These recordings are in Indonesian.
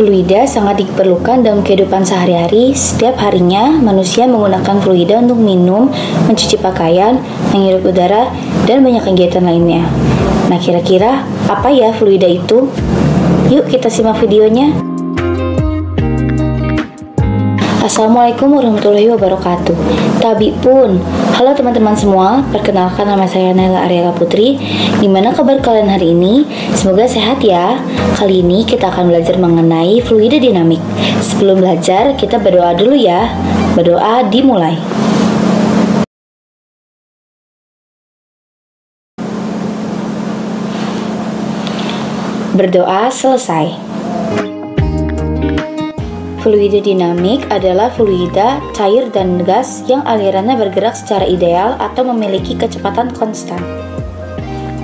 Fluida sangat diperlukan dalam kehidupan sehari-hari. Setiap harinya, manusia menggunakan fluida untuk minum, mencuci pakaian, menghirup udara, dan banyak kegiatan lainnya. Nah, kira-kira apa ya fluida itu? Yuk kita simak videonya. Assalamualaikum warahmatullahi wabarakatuh. Tabi pun. Halo teman-teman semua, perkenalkan nama saya Naila Ariela Putri. Gimana kabar kalian hari ini? Semoga sehat ya. Kali ini kita akan belajar mengenai fluida dinamik. Sebelum belajar, kita berdoa dulu ya. Berdoa dimulai. Berdoa selesai. Fluida dinamik adalah fluida, cair, dan gas yang alirannya bergerak secara ideal atau memiliki kecepatan konstan.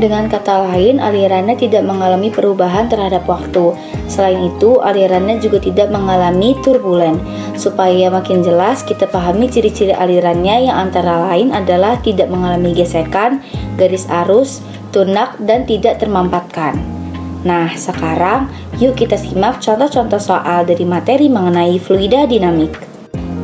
Dengan kata lain, alirannya tidak mengalami perubahan terhadap waktu. Selain itu, alirannya juga tidak mengalami turbulen. Supaya makin jelas, kita pahami ciri-ciri alirannya yang antara lain adalah tidak mengalami gesekan, garis arus, tunak, dan tidak termampatkan. Nah, sekarang yuk kita simak contoh-contoh soal dari materi mengenai fluida dinamik.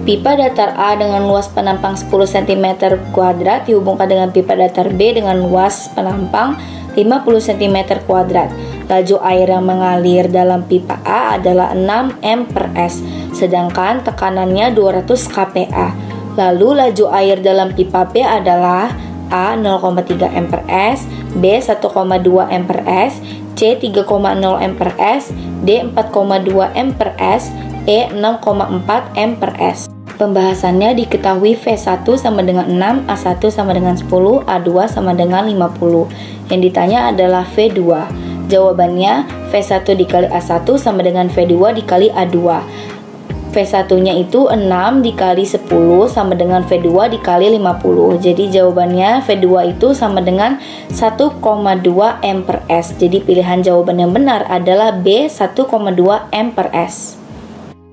Pipa datar A dengan luas penampang 10 cm kuadrat dihubungkan dengan pipa datar B dengan luas penampang 50 cm kuadrat. Laju air yang mengalir dalam pipa A adalah 6 M/S, sedangkan tekanannya 200 kPa. Lalu laju air dalam pipa B adalah A 0,3 M/S, B 1,2 M/S, C 3,0 M/S, D 4,2 M/S, E 6,4 M/S. Pembahasannya diketahui V1 sama dengan 6, A1 sama dengan 10, A2 sama dengan 50. Yang ditanya adalah V2. Jawabannya V1 dikali A1 sama dengan V2 dikali A2. V1-nya itu 6 dikali 10 sama dengan V2 dikali 50. Jadi jawabannya V2 itu sama dengan 1,2 M/S. Jadi pilihan jawaban yang benar adalah B, 1,2 M/S.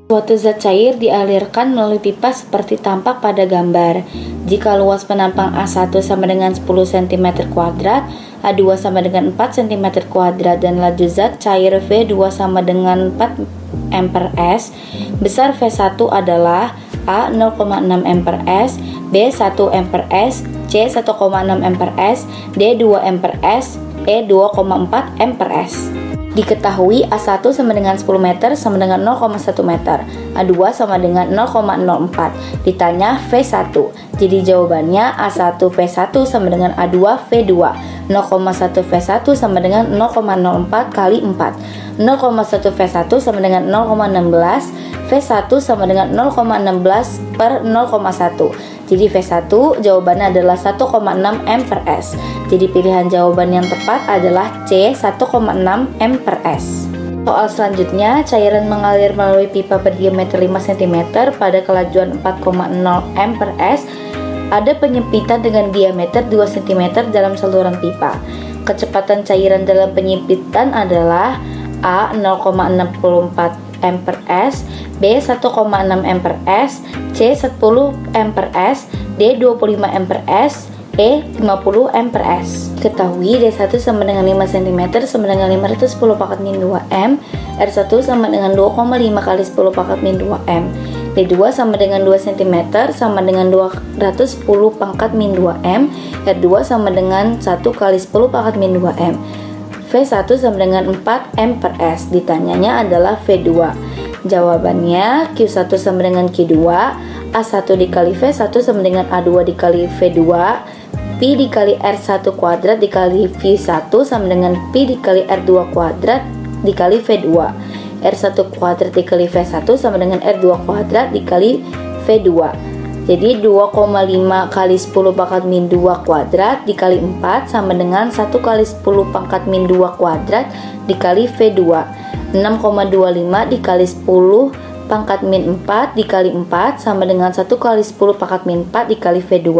Suatu zat cair dialirkan melalui pipa seperti tampak pada gambar. Jika luas penampang A1 sama dengan 10 cm kuadrat, A2 sama dengan 4 cm kuadrat, dan laju zat cair V2 sama dengan 4 M/S, besar V1 adalah A 0,6 M/S, B 1 M/S, C 1,6 M/S, D 2 M/S, E 2,4 M/S. Diketahui A1 sama dengan 10 meter sama dengan 0,1 meter, A2 sama dengan 0,04. Ditanya V1. Jadi jawabannya A1 V1 sama dengan A2 V2. 0,1 V1 sama dengan 0,04 kali 4. 0,1 V1 sama dengan 0,16. V1 sama dengan 0,16 per 0,1. Jadi V1 jawabannya adalah 1,6 M/S. Jadi pilihan jawaban yang tepat adalah C, 1,6 M/S. Soal selanjutnya, cairan mengalir melalui pipa berdiameter 5 cm pada kelajuan 4,0 M/S. Ada penyempitan dengan diameter 2 cm dalam saluran pipa. Kecepatan cairan dalam penyempitan adalah A 0,64 M/S, B 1,6 M/S, C 10 M/S, D 25 M/S, E 50 M/S. Ketahui D1 sama dengan 5 cm sama dengan 510 pangkat min 2M, R1 sama dengan 2,5 kali 10 pangkat min 2M, D2 sama dengan 2 cm sama dengan 210 pangkat min 2M, R2 sama dengan 1 kali 10 pangkat min 2M. V1 sama dengan 4 M/S. Ditanyanya adalah V2. Jawabannya Q1 sama dengan Q2, A1 dikali V1 sama dengan A2 dikali V2, Pi dikali R1 kuadrat dikali V1 sama dengan Pi dikali R2 kuadrat dikali V2. R1 kuadrat dikali V1 sama dengan R2 kuadrat dikali V2. Jadi 2,5 kali 10 pangkat min 2 kuadrat dikali 4 sama dengan 1 kali 10 pangkat min 2 kuadrat dikali V2. 6,25 dikali 10 pangkat min 4 dikali 4 sama dengan 1 kali 10 pangkat min 4 dikali V2.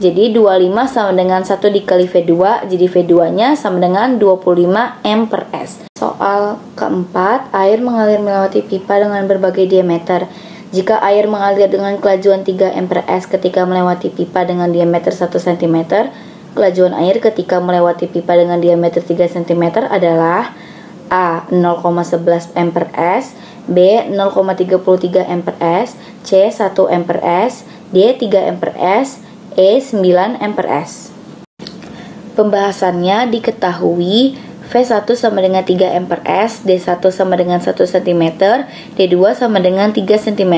Jadi 25 sama dengan 1 dikali V2, jadi V2-nya sama dengan 25 M/S. Soal keempat, air mengalir melewati pipa dengan berbagai diameter. Jika air mengalir dengan kelajuan 3 M/S ketika melewati pipa dengan diameter 1 cm, kelajuan air ketika melewati pipa dengan diameter 3 cm adalah A. 0,11 amperes, B. 0,33 amperes, C. 1 amperes, D. 3 amperes, E. 9 amperes. Pembahasannya diketahui V1 sama dengan 3 amperes, D1 sama dengan 1 cm, D2 sama dengan 3 cm.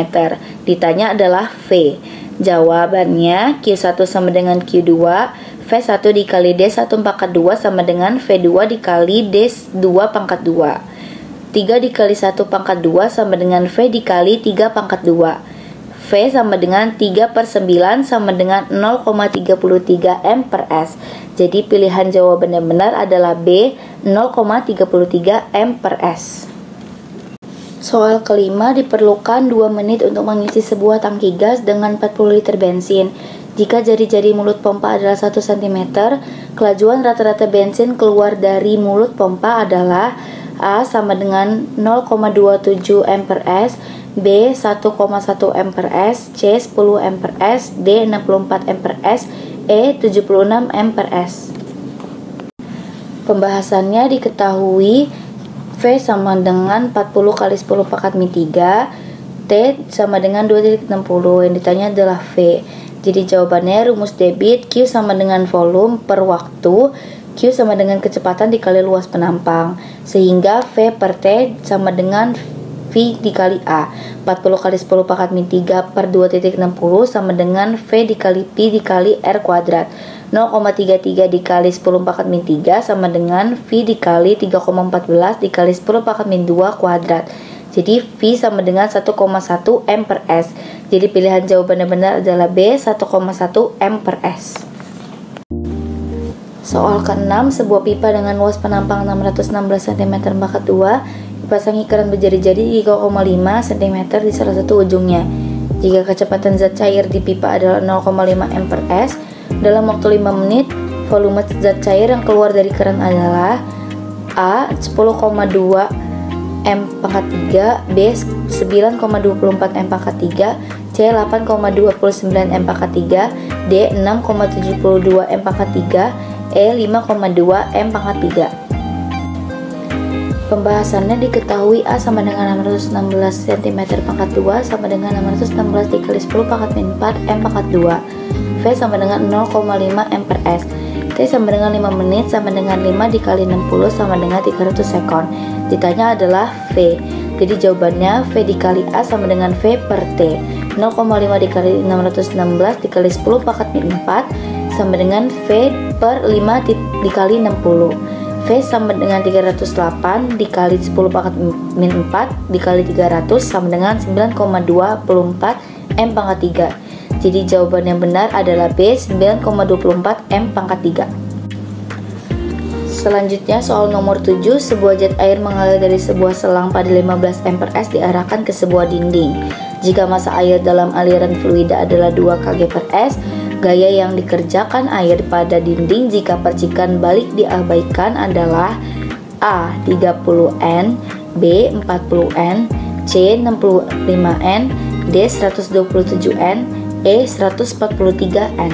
Ditanya adalah V. Jawabannya Q1 sama dengan Q2, V1 dikali D1 pangkat 2 sama dengan V2 dikali D2 pangkat 2. 3 dikali 1 pangkat 2 sama dengan V dikali 3 pangkat 2. V sama dengan 3/9 sama dengan 0,33 amperes. Jadi pilihan jawaban yang benar adalah B, 0,33 amperes. Soal kelima, diperlukan 2 menit untuk mengisi sebuah tangki gas dengan 40 liter bensin. Jika jari-jari mulut pompa adalah 1 cm, kelajuan rata-rata bensin keluar dari mulut pompa adalah A sama dengan 0,27 amperes, B 1,1 amperes, C 10 amperes, D 64 amperes, E 76 amperes. Pembahasannya diketahui V sama dengan 40 kali 10 pangkat min 3, T sama dengan 2,60. Yang ditanya adalah V. Jadi jawabannya rumus debit Q sama dengan volume per waktu, Q sama dengan kecepatan dikali luas penampang, sehingga V per T sama dengan V dikali A. 40 kali 10 pangkat min 3 per 2,60 sama dengan V dikali Pi dikali R kuadrat. 0,33 dikali 10 pangkat min 3 sama dengan V dikali 3,14 dikali 10 pangkat min 2 kuadrat. Jadi V sama dengan 1,1 amperes. Jadi pilihan jawaban yang benar adalah B, 1,1 amperes. Soal ke-6, sebuah pipa dengan luas penampang 616 cm pangkat 2 dipasangi keran berjari-jari 3,5 cm di salah satu ujungnya. Jika kecepatan zat cair di pipa adalah 0,5 amperes, dalam waktu 5 menit, volume zat cair yang keluar dari keran adalah A. 10,2 M pangkat 3, B. 9,24 M pangkat 3, C. 8,29 M pangkat 3, D. 6,72 M pangkat 3, E. 5,2 M pangkat 3. Pembahasannya diketahui A sama dengan 616 cm pangkat 2 sama dengan 616 dikali 10 pangkat min 4 M pangkat 2. V sama dengan 0,5 amperes. T sama dengan 5 menit sama dengan 5 dikali 60 sama dengan 300 sekon. Ditanya adalah V. Jadi jawabannya V dikali A sama dengan V per T. 0,5 dikali 616 dikali 10 pangkat min 4 sama dengan V per 5 dikali 60. V sama dengan 308 dikali 10 pangkat min 4 dikali 300 sama dengan 9,24 M pangkat 3. Jadi jawaban yang benar adalah B, 9,24 M pangkat 3. Selanjutnya soal nomor 7, sebuah jet air mengalir dari sebuah selang pada 15 amperes diarahkan ke sebuah dinding. Jika massa air dalam aliran fluida adalah 2 kg per S, gaya yang dikerjakan air pada dinding jika percikan balik diabaikan adalah A. 30N, B. 40N, C. 65N, D. 127N, E. 143N.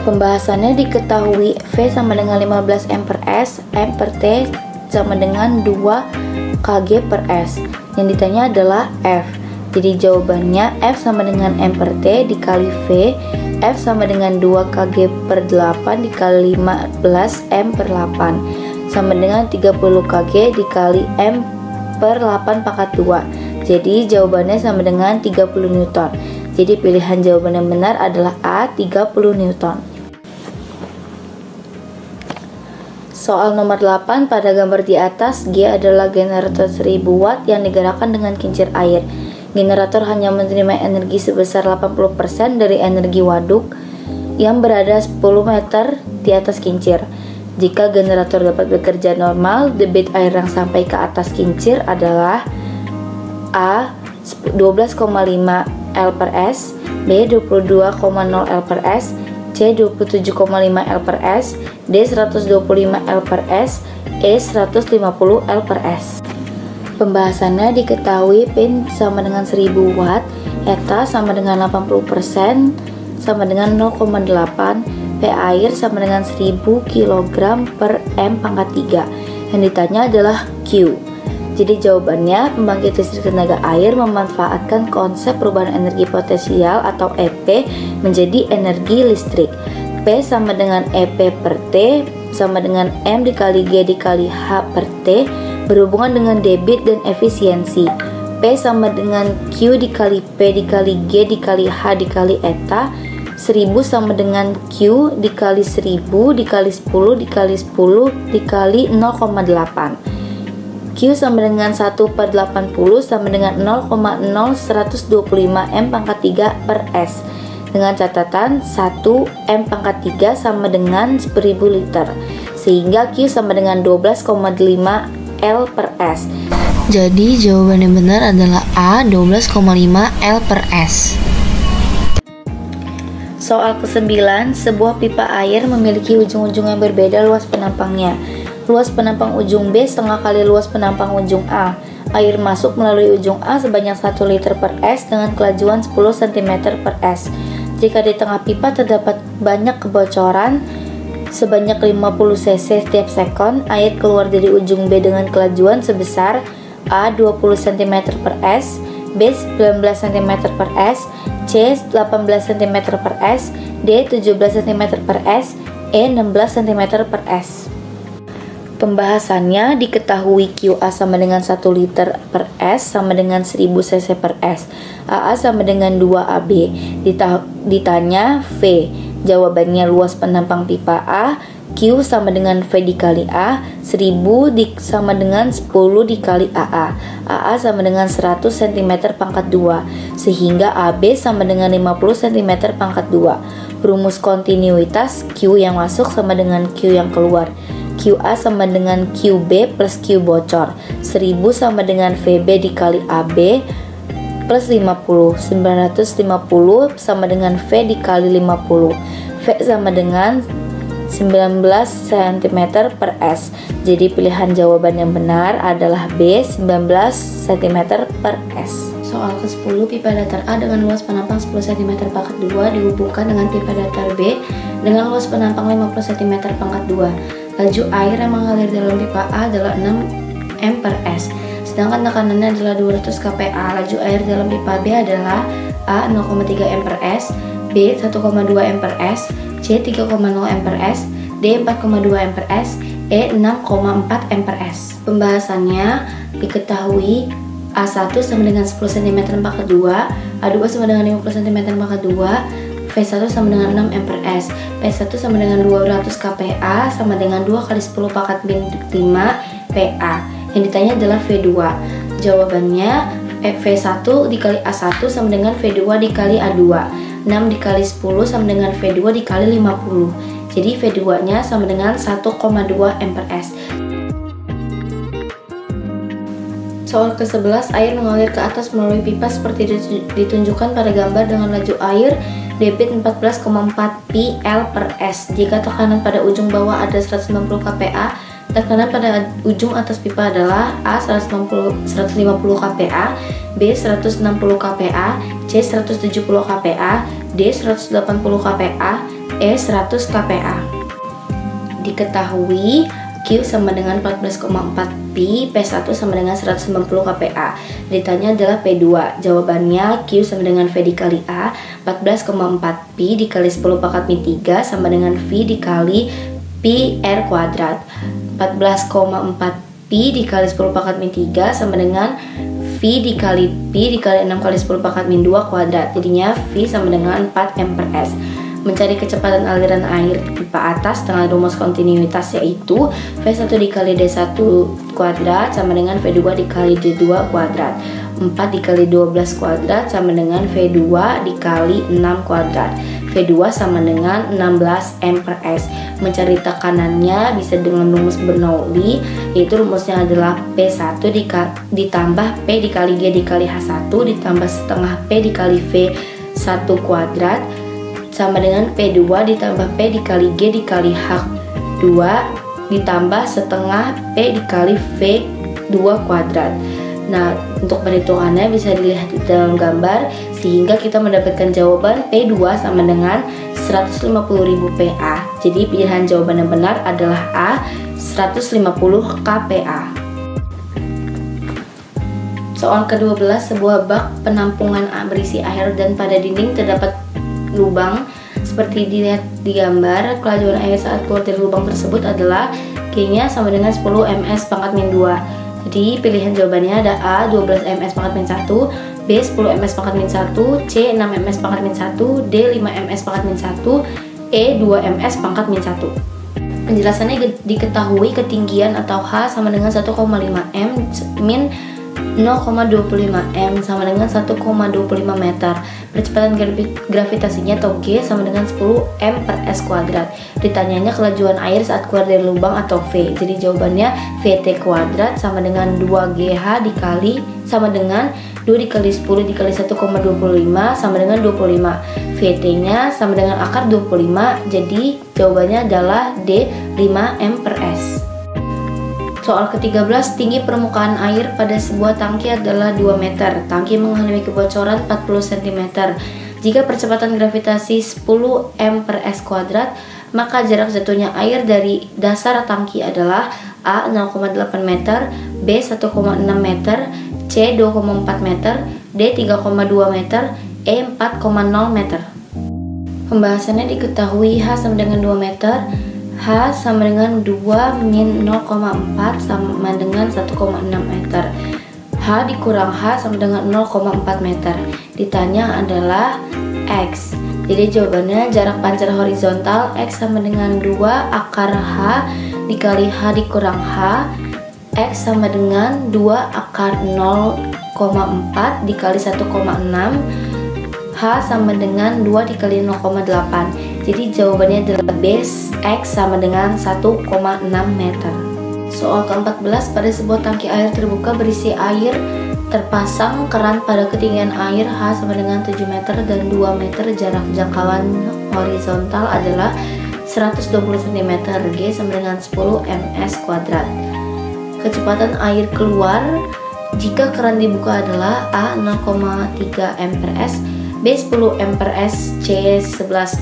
Pembahasannya diketahui V sama dengan 15 amperes, M per T sama dengan 2 kg per S. Yang ditanya adalah F. Jadi jawabannya F sama dengan M per T dikali V, F sama dengan 2 kg per 8 dikali 15 M per 8 sama dengan 30 kg dikali M per 8 pangkat 2. Jadi jawabannya sama dengan 30 Newton. Jadi pilihan jawaban yang benar adalah A, 30 Newton. Soal nomor 8, pada gambar di atas, G adalah generator 1000 watt yang digerakkan dengan kincir air. Generator hanya menerima energi sebesar 80% dari energi waduk yang berada 10 meter di atas kincir. Jika generator dapat bekerja normal, debit air yang sampai ke atas kincir adalah A. 12,5 L per S, B. 22,0 L per S, C. 27,5 L per S, D. 125 L per S, E. 150 L per S. Pembahasannya diketahui P sama dengan 1000 watt, eta sama dengan 80% sama dengan 0,8, P air sama dengan 1000 kg per M pangkat 3. Yang ditanya adalah Q. Jadi jawabannya, pembangkit listrik tenaga air memanfaatkan konsep perubahan energi potensial atau EP menjadi energi listrik. P sama dengan EP per T sama dengan M dikali G dikali H per T berhubungan dengan debit dan efisiensi. P sama dengan Q dikali P dikali G dikali H dikali eta. 1000 sama dengan Q dikali 1000 dikali 10 dikali 10 dikali 0,8. Q sama dengan 1/80 sama dengan 0,0125 M pangkat 3 per S. Dengan catatan 1 M pangkat 3 sama dengan 1000 liter. Sehingga Q sama dengan 12,5 L per S. Jadi jawaban yang benar adalah A, 12,5 L per S. Soal ke-9, sebuah pipa air memiliki ujung-ujung yang berbeda luas penampangnya. Luas penampang ujung B setengah kali luas penampang ujung A. Air masuk melalui ujung A sebanyak 1 liter per S dengan kelajuan 10 cm per S. Jika di tengah pipa terdapat banyak kebocoran sebanyak 50 cc setiap sekon, air keluar dari ujung B dengan kelajuan sebesar A 20 cm per S, B 19 cm per S, C 18 cm per S, D 17 cm per S, E 16 cm per S. Pembahasannya, diketahui QA sama dengan 1 liter per S sama dengan 1000 cc per S. AA sama dengan 2AB. Ditanya V. Jawabannya luas penampang pipa A. Q sama dengan V dikali A. 1000 sama dengan 10 dikali AA. AA sama dengan 100 cm pangkat 2. Sehingga AB sama dengan 50 cm pangkat 2. Rumus kontinuitas Q yang masuk sama dengan Q yang keluar. QA sama dengan QB plus Q bocor. 1000 sama dengan VB dikali AB plus 50. 950 sama dengan V dikali 50. V sama dengan 19 cm per S. Jadi pilihan jawaban yang benar adalah B, 19 cm per S. Soal ke-10, pipa datar A dengan luas penampang 10 cm pangkat 2 dihubungkan dengan pipa datar B dengan luas penampang 50 cm pangkat 2. Laju air yang mengalir dalam pipa A adalah 6 M per S. Sedangkan tekanannya adalah 200 kPa. Laju air dalam pipa B adalah A 0,3 M per S, B 1,2 M per S, C 3,0 M per S, D 4,2 M per S, E 6,4 M per S. Pembahasannya, diketahui A1 sama dengan 10 cm pangkat 2, A2 sama dengan 50 cm pangkat 2, V1 sama dengan 6 M per S, P1 sama dengan 200 kPa sama dengan 2 kali 10 pangkat min 5 PA. Yang ditanya adalah V2. Jawabannya V1 dikali A1 sama dengan V2 dikali A2. 6 dikali 10 sama dengan V2 dikali 50. Jadi V2 nya sama dengan 1,2 M per S. Soal ke-11, air mengalir ke atas melalui pipa seperti ditunjukkan pada gambar dengan laju air debit 14,4 PL per S. Jika tekanan pada ujung bawah ada 190 kPa, tekanan pada ujung atas pipa adalah A 150 kPa, B 160 kPa, C 170 kPa, D 180 kPa, E 100 kPa. Diketahui Q sama dengan 14,4 Pi, P1 sama dengan 190 kPa. Ditanya adalah P2. Jawabannya Q sama dengan V dikali A, 14,4 Pi dikali 10 pangkat min 3 sama dengan V dikali Pi R kuadrat. 14,4 Pi dikali 10 pangkat min 3 sama dengan V dikali Pi dikali 6 kali 10 pangkat min 2 kuadrat. Jadinya V sama dengan 4 M per S. Mencari kecepatan aliran air pipa atas dengan rumus kontinuitas yaitu V1 dikali D1 kuadrat sama dengan V2 dikali D2 kuadrat. 4 dikali 12 kuadrat sama dengan V2 dikali 6 kuadrat. V2 sama dengan 16 M per S. Mencari tekanannya bisa dengan rumus Bernoulli, yaitu rumusnya adalah P1 ditambah P dikali G dikali H1 ditambah setengah P dikali V1 kuadrat sama dengan P2 ditambah P dikali G dikali H2 ditambah setengah P dikali V2 kuadrat. Nah, untuk perhitungannya bisa dilihat di dalam gambar sehingga kita mendapatkan jawaban P2 sama dengan 150.000 PA. Jadi pilihan jawaban yang benar adalah A, 150 kPa. Soal ke-12, sebuah bak penampungan berisi air dan pada dinding terdapat lubang seperti dilihat di gambar. Kelajuan air saat keluar dari lubang tersebut adalah G-nya sama dengan 10 ms pangkat min 2. Jadi pilihan jawabannya ada A 12 ms pangkat min 1, B 10 ms pangkat min 1, C 6 ms pangkat min 1, D 5 ms pangkat min 1, E 2 ms pangkat min 1. Penjelasannya diketahui ketinggian atau H sama dengan 1,5 m min 0,25 m sama dengan 1,25 meter. Percepatan gravitasinya atau G sama dengan 10 m per s kuadrat. Ditanyanya kelajuan air saat keluar dari lubang atau V. Jadi jawabannya VT kuadrat sama dengan 2GH dikali sama dengan 2 dikali 10 dikali 1,25 sama dengan 25. VT nya sama dengan akar 25. Jadi jawabannya adalah D 5 m per s. Soal ke-13, tinggi permukaan air pada sebuah tangki adalah 2 meter. Tangki mengalami kebocoran 40 cm. Jika percepatan gravitasi 10 m per s kuadrat, maka jarak jatuhnya air dari dasar tangki adalah A 0,8 meter, B 1,6 meter, C 2,4 meter, D 3,2 meter, E 4,0 meter. Pembahasannya diketahui H sama dengan 2 meter, H sama dengan 2 min 0,4 sama dengan 1,6 meter. H dikurang H sama dengan 0,4 meter. Ditanya adalah X. Jadi jawabannya jarak pancar horizontal X sama dengan 2 akar H dikali H dikurang H. X sama dengan 2 akar 0,4 dikali 1,6. H sama dengan 2 dikali 0,8. Jadi jawabannya adalah B, X sama dengan 1,6 meter. Soal ke-14, pada sebuah tangki air terbuka berisi air terpasang keran pada ketinggian air H sama dengan 7 meter dan 2 meter. Jarak jangkauan horizontal adalah 120 cm. G sama dengan 10 ms kuadrat. Kecepatan air keluar jika keran dibuka adalah A 0,3 m per s, B 10 m per s, C 11,8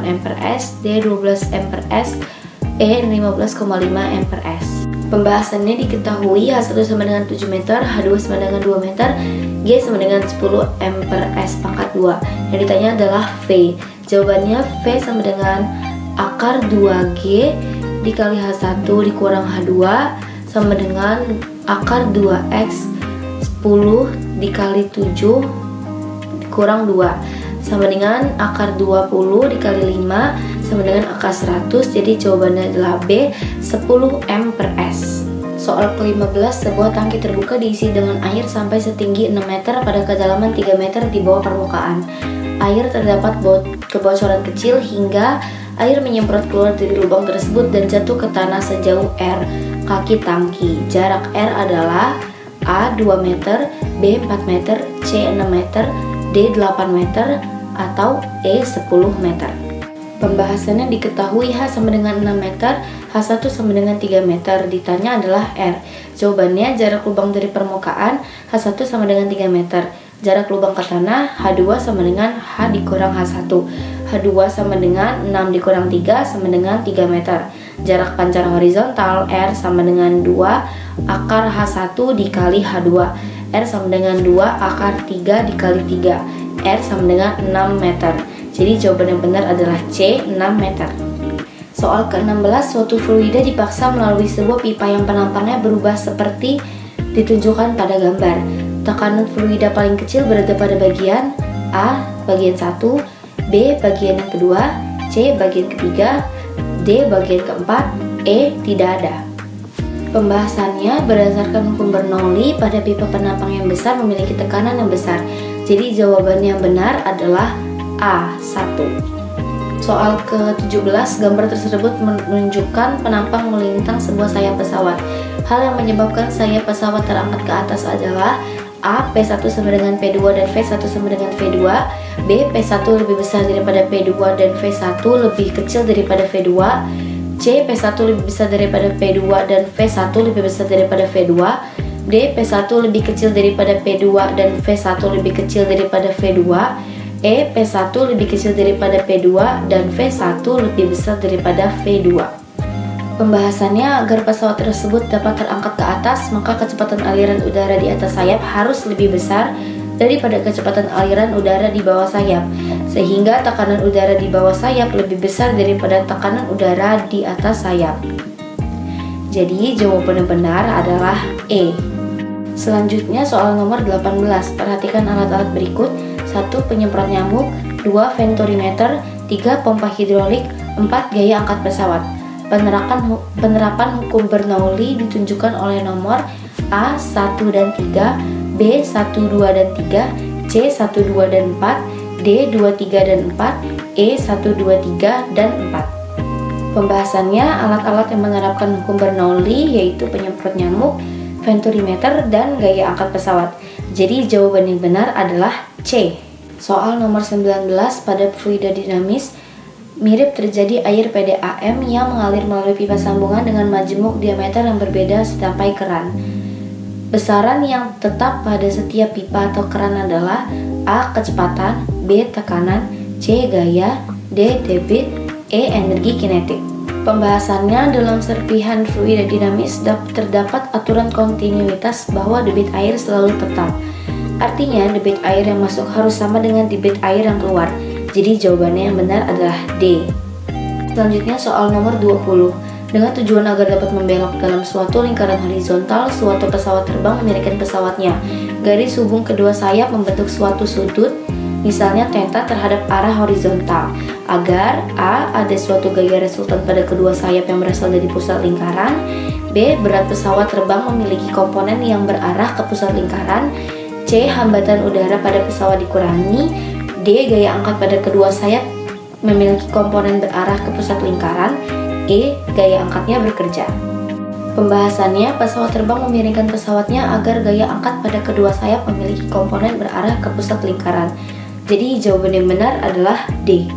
m per s, D 12 m per s, E 15,5 m per s. Pembahasannya diketahui H1 sama dengan 7 meter, H2 sama dengan 2 meter, G sama dengan 10 m per s pangkat 2. Yang ditanya adalah V. Jawabannya V sama dengan akar 2G dikali H1 dikurang H2 sama dengan akar 2X 10 dikali 7 kurang 2 sama dengan akar 20 dikali 5 sama dengan akar 100. Jadi jawabannya adalah B 10 m per s. Soal ke-15, sebuah tangki terbuka diisi dengan air sampai setinggi 6 meter pada kedalaman 3 meter di bawah permukaan. Air terdapat kebocoran kecil hingga air menyemprot keluar dari lubang tersebut dan jatuh ke tanah sejauh R kaki tangki. Jarak R adalah A 2 meter, B 4 meter, C 6 meter, D 8 meter, atau E 10 meter. Pembahasannya diketahui H sama dengan 6 meter, H1 sama dengan 3 meter. Ditanya adalah R. Jawabannya jarak lubang dari permukaan H1 sama dengan 3 meter. Jarak lubang ke tanah H2 sama dengan H dikurang H1. H2 sama dengan 6 dikurang 3 sama dengan 3 meter. Jarak pancar horizontal R sama dengan 2 akar H1 dikali H2. R sama dengan 2 akar 3 dikali 3. R sama dengan 6 meter. Jadi jawaban yang benar adalah C, 6 meter. Soal ke-16, suatu fluida dipaksa melalui sebuah pipa yang penampangnya berubah seperti ditunjukkan pada gambar. Tekanan fluida paling kecil berada pada bagian A, bagian 1, B, bagian yang kedua, C, bagian ketiga, D, bagian keempat, E, tidak ada. Pembahasannya berdasarkan hukum Bernoulli, pada pipa penampang yang besar memiliki tekanan yang besar. Jadi jawaban yang benar adalah A1. Soal ke-17, gambar tersebut menunjukkan penampang melintang sebuah sayap pesawat. Hal yang menyebabkan sayap pesawat terangkat ke atas adalah A. P1 sama dengan P2 dan V1 sama dengan V2, B. P1 lebih besar daripada P2 dan V1 lebih kecil daripada V2, C. P1 lebih besar daripada P2 dan V1 lebih besar daripada V2, D. P1 lebih kecil daripada P2 dan V1 lebih kecil daripada V2, E. P1 lebih kecil daripada P2 dan V1 lebih besar daripada V2. Pembahasannya, agar pesawat tersebut dapat terangkat ke atas, maka kecepatan aliran udara di atas sayap harus lebih besar daripada kecepatan aliran udara di bawah sayap, sehingga tekanan udara di bawah sayap lebih besar daripada tekanan udara di atas sayap. Jadi jawaban yang benar adalah E. Selanjutnya soal nomor 18. Perhatikan alat-alat berikut. 1. Penyemprot nyamuk, 2. Venturimeter, 3. Pompa hidrolik, 4. Gaya angkat pesawat. Penerapan hukum Bernoulli ditunjukkan oleh nomor A 1 dan 3, B 1, 2 dan 3, C 1, 2 dan 4, D 2, 3 dan 4, E 1, 2, 3 dan 4. Pembahasannya, alat-alat yang menerapkan hukum Bernoulli yaitu penyemprot nyamuk, venturimeter, dan gaya angkat pesawat. Jadi jawaban yang benar adalah C. Soal nomor 19. Pada fluida dinamis, mirip terjadi air PDAM yang mengalir melalui pipa sambungan dengan majemuk diameter yang berbeda sampai keran. Besaran yang tetap pada setiap pipa atau keran adalah A. Kecepatan, B. Tekanan, C. Gaya, D. Debit, E. Energi kinetik. Pembahasannya, dalam serpihan fluida dinamis terdapat aturan kontinuitas bahwa debit air selalu tetap. Artinya, debit air yang masuk harus sama dengan debit air yang keluar. Jadi jawabannya yang benar adalah D. Selanjutnya soal nomor 20. Dengan tujuan agar dapat membelok dalam suatu lingkaran horizontal, suatu pesawat terbang memiringkan pesawatnya. Garis hubung kedua sayap membentuk suatu sudut, misalnya theta terhadap arah horizontal. Agar A. Ada suatu gaya resultan pada kedua sayap yang berasal dari pusat lingkaran, B. Berat pesawat terbang memiliki komponen yang berarah ke pusat lingkaran, C. Hambatan udara pada pesawat dikurangi, D. Gaya angkat pada kedua sayap memiliki komponen berarah ke pusat lingkaran, E. Gaya angkatnya bekerja. Pembahasannya, pesawat terbang memiringkan pesawatnya agar gaya angkat pada kedua sayap memiliki komponen berarah ke pusat lingkaran. Jadi jawaban yang benar adalah D.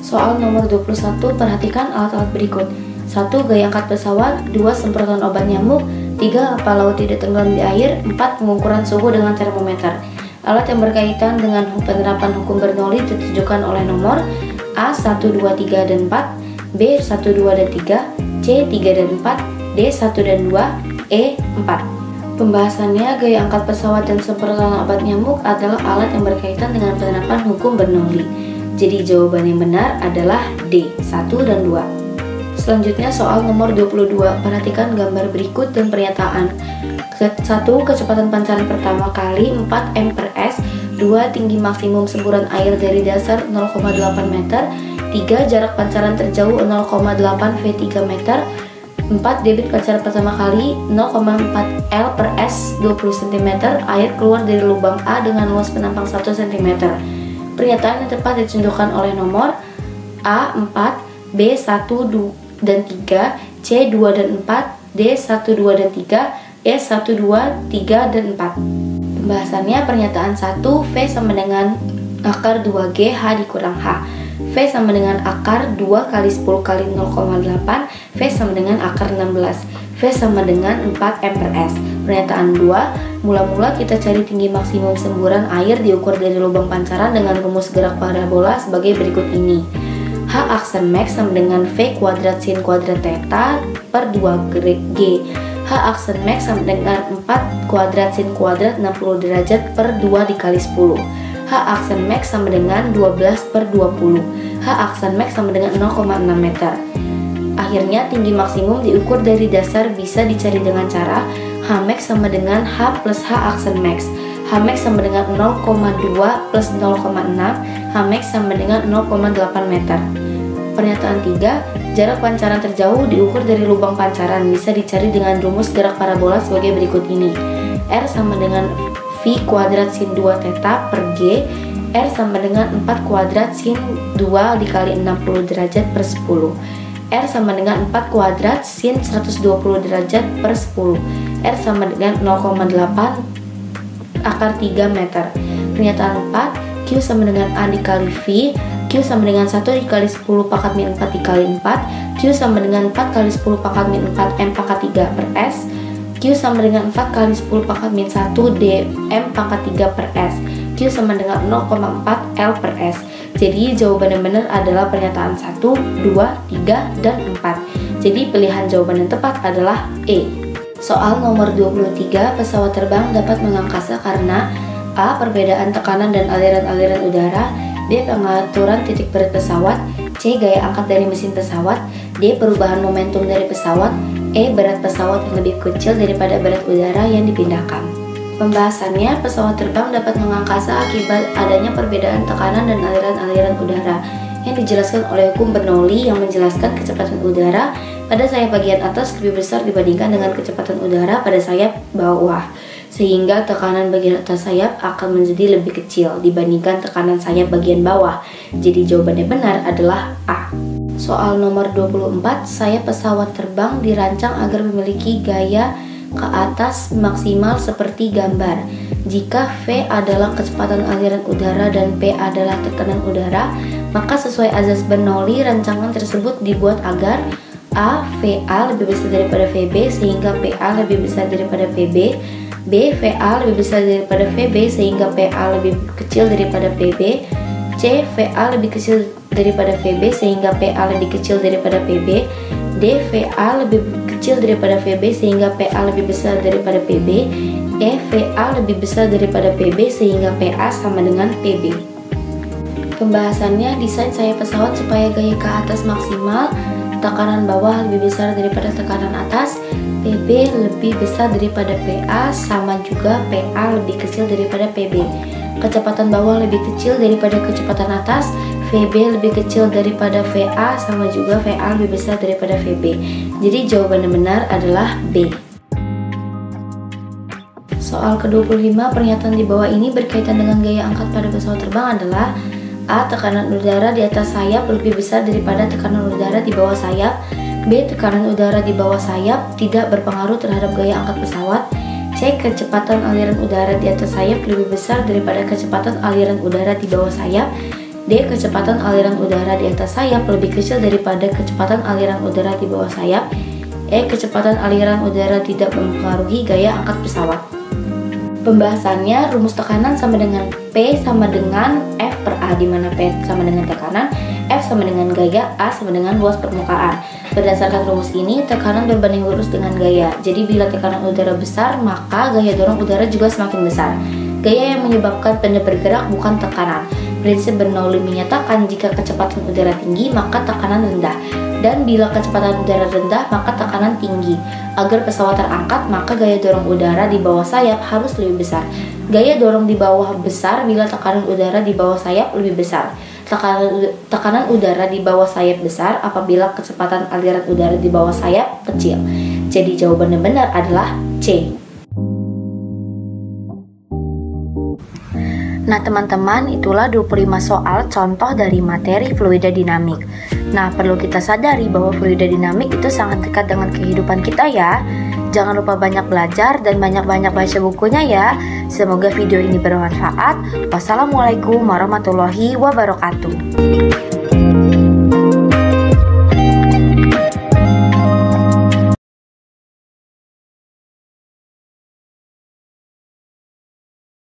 Soal nomor 21, perhatikan alat-alat berikut. 1. Gaya angkat pesawat, 2. Semprotan obat nyamuk, 3. Kapal laut tidak tenggelam di air, 4. Pengukuran suhu dengan termometer. Alat yang berkaitan dengan penerapan hukum Bernoulli ditunjukkan oleh nomor A 1, 2, 3 dan 4, B 1, 2 dan 3, C 3 dan 4, D 1 dan 2, E 4. Pembahasannya, gaya angkat pesawat dan semprotan obat nyamuk adalah alat yang berkaitan dengan penerapan hukum Bernoulli. Jadi jawaban yang benar adalah D 1 dan 2. Selanjutnya soal nomor 22. Perhatikan gambar berikut dan pernyataan. 1. Kecepatan pancaran pertama kali 4 m per s. 2. Tinggi maksimum semburan air dari dasar 0,8 meter. 3. Jarak pancaran terjauh 0,8 V3 meter. 4. Debit pancaran pertama kali 0,4 L per s 20 cm. Air keluar dari lubang A dengan luas penampang 1 cm. Pernyataan yang tepat ditunjukkan oleh nomor A 4, B 1 dan 3, C 2 dan 4, D 1, 2 dan 3, E 1, 2, 3, dan 4. Pembahasannya, pernyataan 1, V sama dengan akar 2G H dikurang H. V sama dengan akar 2 kali 10 kali 0,8, V sama dengan akar 16, V sama dengan 4 m per s. Pernyataan 2, mula-mula kita cari tinggi maksimum semburan air diukur dari lubang pancaran dengan rumus gerak parabola sebagai berikut ini. H aksen max sama dengan V kuadrat sin kuadrat theta per 2G. H aksen max sama dengan 4 kuadrat sin kuadrat 60 derajat per 2 dikali 10. H aksen max sama dengan 12 per 20. H aksen max sama dengan 0,6 meter. Akhirnya tinggi maksimum diukur dari dasar bisa dicari dengan cara H max sama dengan H plus H aksen max. H max sama dengan 0,2 plus 0,6. H max sama dengan 0,8 meter. Pernyataan 3, jarak pancaran terjauh diukur dari lubang pancaran bisa dicari dengan rumus gerak parabola sebagai berikut ini. R sama dengan V kuadrat sin 2 theta per G. R sama dengan 4 kuadrat sin 2 dikali 60 derajat per 10. R sama dengan 4 kuadrat sin 120 derajat per 10. R sama dengan 0,8 akar 3 meter. Pernyataan 4, Q sama dengan A dikali V. Q sama dengan 1 dikali 10 pangkat min 4 dikali 4. Q sama dengan 4 kali 10 pangkat min 4 M pangkat 3 per S. Q sama dengan 4 kali 10 pangkat min 1 D M pangkat 3 per S. Q sama dengan 0,4 L per S. Jadi jawaban yang benar adalah pernyataan 1, 2, 3, dan 4. Jadi pilihan jawaban yang tepat adalah E. Soal nomor 23, pesawat terbang dapat mengangkasa karena A. Perbedaan tekanan dan aliran-aliran udara, B. Pengaturan titik berat pesawat, C. Gaya angkat dari mesin pesawat, D. Perubahan momentum dari pesawat, E. Berat pesawat yang lebih kecil daripada berat udara yang dipindahkan. Pembahasannya, pesawat terbang dapat mengangkasa akibat adanya perbedaan tekanan dan aliran-aliran udara yang dijelaskan oleh hukum Bernoulli yang menjelaskan kecepatan udara pada sayap bagian atas lebih besar dibandingkan dengan kecepatan udara pada sayap bawah, sehingga tekanan bagian atas sayap akan menjadi lebih kecil dibandingkan tekanan sayap bagian bawah. Jadi jawabannya benar adalah A. Soal nomor 24, sayap pesawat terbang dirancang agar memiliki gaya ke atas maksimal seperti gambar. Jika V adalah kecepatan aliran udara dan P adalah tekanan udara, maka sesuai azas Bernoulli, rancangan tersebut dibuat agar A. VA lebih besar daripada VB sehingga PA lebih besar daripada PB, B. VA lebih besar daripada VB sehingga PA lebih kecil daripada PB, C. VA lebih kecil daripada VB sehingga PA lebih kecil daripada PB, D. VA lebih kecil daripada VB sehingga PA lebih besar daripada PB, E. VA lebih besar daripada PB sehingga PA sama dengan PB. Pembahasannya, desain sayap pesawat supaya gaya ke atas maksimal, tekanan bawah lebih besar daripada tekanan atas, PB lebih besar daripada PA, sama juga PA lebih kecil daripada PB. Kecepatan bawah lebih kecil daripada kecepatan atas, VB lebih kecil daripada VA, sama juga VA lebih besar daripada VB. Jadi jawaban yang benar adalah B. Soal ke-25, pernyataan di bawah ini berkaitan dengan gaya angkat pada pesawat terbang adalah A. Tekanan udara di atas sayap lebih besar daripada tekanan udara di bawah sayap, B. Tekanan udara di bawah sayap tidak berpengaruh terhadap gaya angkat pesawat, C. Kecepatan aliran udara di atas sayap lebih besar daripada kecepatan aliran udara di bawah sayap, D. Kecepatan aliran udara di atas sayap lebih kecil daripada kecepatan aliran udara di bawah sayap, E. Kecepatan aliran udara tidak mempengaruhi gaya angkat pesawat. Pembahasannya, rumus tekanan sama dengan P sama dengan F per A, di mana P sama dengan tekanan, F sama dengan gaya, A sama dengan luas permukaan. Berdasarkan rumus ini, tekanan berbanding lurus dengan gaya. Jadi bila tekanan udara besar, maka gaya dorong udara juga semakin besar. Gaya yang menyebabkan benda bergerak, bukan tekanan. Prinsip Bernoulli menyatakan jika kecepatan udara tinggi, maka tekanan rendah. Dan bila kecepatan udara rendah, maka tekanan tinggi. Agar pesawat terangkat, maka gaya dorong udara di bawah sayap harus lebih besar. Gaya dorong di bawah besar bila tekanan udara di bawah sayap lebih besar. Tekanan udara di bawah sayap besar apabila kecepatan aliran udara di bawah sayap kecil. Jadi jawaban yang benar adalah C. Nah teman-teman, itulah 25 soal contoh dari materi fluida dinamik. Nah, perlu kita sadari bahwa fluida dinamik itu sangat dekat dengan kehidupan kita ya. Jangan lupa banyak belajar dan banyak-banyak baca bukunya ya. Semoga video ini bermanfaat. Wassalamualaikum warahmatullahi wabarakatuh.